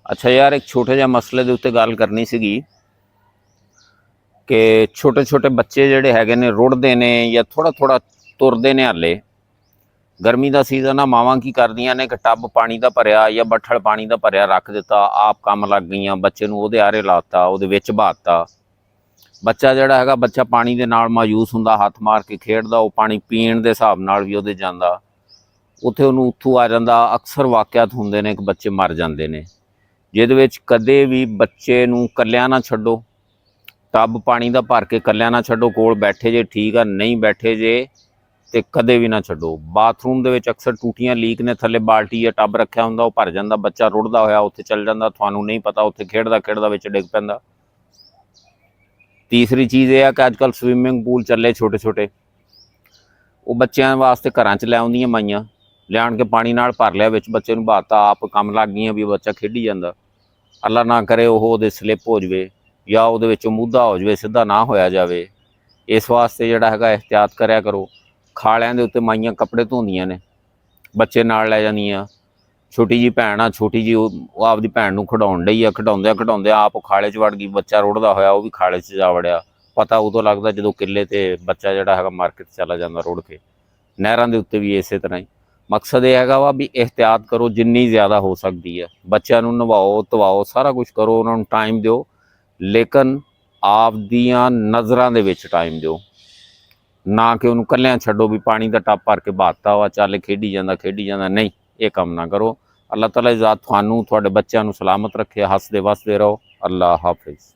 अच्छा यार, एक छोटे जिहा मसले ਦੇ ਉੱਤੇ ਗੱਲ ਕਰਨੀ ਸੀਗੀ ਕਿ ਛੋਟੇ ਛੋਟੇ ਬੱਚੇ ਜਿਹੜੇ ਹੈਗੇ ਨੇ ਰੁੜਦੇ ਨੇ ਜਾਂ ਥੋੜਾ ਥੋੜਾ ਤੁਰਦੇ ਨੇ। ਹਾਲੇ ਗਰਮੀ ਦਾ ਸੀਜ਼ਨ ਆ, ਮਾਵਾਂ ਕੀ ਕਰਦੀਆਂ ਨੇ ਕਿ ਟੱਬ ਪਾਣੀ ਦਾ ਭਰਿਆ ਜਾਂ ਬੱਠਲ ਪਾਣੀ ਦਾ ਭਰਿਆ ਰੱਖ ਦਿੱਤਾ, ਆਪ ਕੰਮ ਲੱਗ ਗਈਆਂ, ਬੱਚੇ ਨੂੰ ਉਹਦੇ ਆਰੇ ਲਾਤਾ, ਉਹਦੇ ਵਿੱਚ ਬਹਾਤਾ। ਬੱਚਾ ਜਿਹੜਾ ਹੈਗਾ ਬੱਚਾ ਪਾਣੀ ਦੇ ਨਾਲ ਮਾਯੂਸ ਹੁੰਦਾ, ਹੱਥ ਮਾਰ ਕੇ ਖੇਡਦਾ, ਉਹ ਪਾਣੀ ਪੀਣ ਦੇ ਹਿਸਾਬ ਨਾਲ ਵੀ ਉਹਦੇ ਜਾਂਦਾ, ਉੱਥੇ ਉਹਨੂੰ ਉੱਥੋਂ ਆ ਜਾਂਦਾ। ਅਕਸਰ ਵਾਕਿਆਤ ਹੁੰਦੇ ਨੇ ਕਿ ਬੱਚੇ ਮਰ ਜਾਂਦੇ ਨੇ, ਜਿਹਦੇ ਵਿੱਚ ਕਦੇ ਵੀ ਬੱਚੇ ਨੂੰ ਇਕੱਲਿਆਂ ਨਾ ਛੱਡੋ। ਟੱਬ ਪਾਣੀ ਦਾ ਭਰ ਕੇ ਇਕੱਲਿਆਂ ਨਾ ਛੱਡੋ, ਕੋਲ ਬੈਠੇ ਜੇ ਠੀਕ ਆ, ਨਹੀਂ ਬੈਠੇ ਜੇ ਤੇ ਕਦੇ ਵੀ ਨਾ ਛੱਡੋ। ਬਾਥਰੂਮ ਦੇ ਵਿੱਚ ਅਕਸਰ ਟੂਟੀਆਂ ਲੀਕ ਨੇ, ਥੱਲੇ ਬਾਲਟੀ ਜਾਂ ਟੱਬ ਰੱਖਿਆ ਹੁੰਦਾ, ਉਹ ਭਰ ਜਾਂਦਾ, ਬੱਚਾ ਰੁੜਦਾ ਹੋਇਆ ਉੱਥੇ ਚੱਲ ਜਾਂਦਾ, ਤੁਹਾਨੂੰ ਨਹੀਂ ਪਤਾ, ਉੱਥੇ ਖੇਡਦਾ ਖੇਡਦਾ ਵਿੱਚ ਡਿੱਗ ਪੈਂਦਾ। ਤੀਸਰੀ ਚੀਜ਼ ਇਹ ਆ ਕਿ ਅੱਜ ਕੱਲ੍ਹ ਸਵਿਮਿੰਗ ਪੂਲ ਚੱਲੇ ਛੋਟੇ ਛੋਟੇ, ਉਹ ਬੱਚਿਆਂ ਵਾਸਤੇ ਘਰਾਂ 'ਚ ਲੈ ਆਉਂਦੀਆਂ ਮਾਈਆਂ, ਲਿਆਣ ਕੇ ਪਾਣੀ ਨਾਲ ਭਰ ਲਿਆ, ਵਿੱਚ ਬੱਚੇ ਨੂੰ ਬਹਾਤਾ, ਆਪ ਕੰਮ ਲੱਗ ਗਈਆਂ ਵੀ ਬੱਚਾ ਖੇਡੀ ਜਾਂਦਾ। ਅੱਲਾ ਨਾ ਕਰੇ ਉਹ ਉਹਦੇ ਸਲਿੱਪ ਹੋ ਜਾਵੇ ਜਾਂ ਉਹਦੇ ਵਿੱਚੋਂ ਮੁੱਧਾ ਹੋ ਜਾਵੇ, ਸਿੱਧਾ ਨਾ ਹੋਇਆ ਜਾਵੇ। ਇਸ ਵਾਸਤੇ ਜਿਹੜਾ ਹੈਗਾ ਇਹਤਿਆਤ ਕਰਿਆ ਕਰੋ। ਖਾਲਿਆਂ ਦੇ ਉੱਤੇ ਮਾਈਆਂ ਕੱਪੜੇ ਧੋਂਦੀਆਂ ਨੇ, ਬੱਚੇ ਨਾਲ ਲੈ ਜਾਂਦੀਆਂ। ਛੋਟੀ ਜੀ ਭੈਣ ਆ, ਛੋਟੀ ਜੀ ਉਹ ਆਪਦੀ ਭੈਣ ਨੂੰ ਖਿਡਾਉਣ ਡਈ ਆ, ਖਿਡਾਉਂਦਿਆਂ ਖਿਡਾਉਂਦਿਆਂ ਆਪ ਖਾਲੇ 'ਚ ਵੜ ਗਈ, ਬੱਚਾ ਰੁੜਦਾ ਹੋਇਆ ਉਹ ਵੀ ਖਾਲੇ 'ਚ ਜਾ ਵੜਿਆ। ਪਤਾ ਉਦੋਂ ਲੱਗਦਾ ਜਦੋਂ ਕਿੱਲੇ 'ਤੇ ਬੱਚਾ ਜਿਹੜਾ ਹੈਗਾ ਮਰ ਕੇ ਚਲਾ ਜਾਂਦਾ ਰੁੜ ਕੇ। ਨਹਿਰਾਂ ਦੇ ਉੱਤੇ ਵੀ ਇਸੇ ਤਰ੍ਹਾਂ ਹੀ। ਮਕਸਦ ਇਹ ਹੈਗਾ ਵਾ ਵੀ ਇਹਤਿਆਤ ਕਰੋ ਜਿੰਨੀ ਜ਼ਿਆਦਾ ਹੋ ਸਕਦੀ ਹੈ। ਬੱਚਿਆਂ ਨੂੰ ਨਵਾਓ ਧਵਾਓ, ਸਾਰਾ ਕੁਛ ਕਰੋ, ਉਹਨਾਂ ਨੂੰ ਟਾਈਮ ਦਿਓ, ਲੇਕਿਨ ਆਪਦੀਆਂ ਨਜ਼ਰਾਂ ਦੇ ਵਿੱਚ ਟਾਈਮ ਦਿਓ, ਨਾ ਕਿ ਉਹਨੂੰ ਇਕੱਲਿਆਂ ਛੱਡੋ ਵੀ ਪਾਣੀ ਦਾ ਟੱਬ ਭਰ ਕੇ ਬਹਾਤਾ ਵਾ, ਚੱਲ ਖੇਡੀ ਜਾਂਦਾ। ਨਹੀਂ, ਇਹ ਕੰਮ ਨਾ ਕਰੋ। ਅੱਲਾਹ ਤਾਲਾ ਜ਼ਾਤ ਤੁਹਾਨੂੰ ਤੁਹਾਡੇ ਬੱਚਿਆਂ ਨੂੰ ਸਲਾਮਤ ਰੱਖੇ, ਹੱਸਦੇ ਵਸਦੇ ਰਹੋ। ਅੱਲਾਹ ਹਾਫਿਜ਼।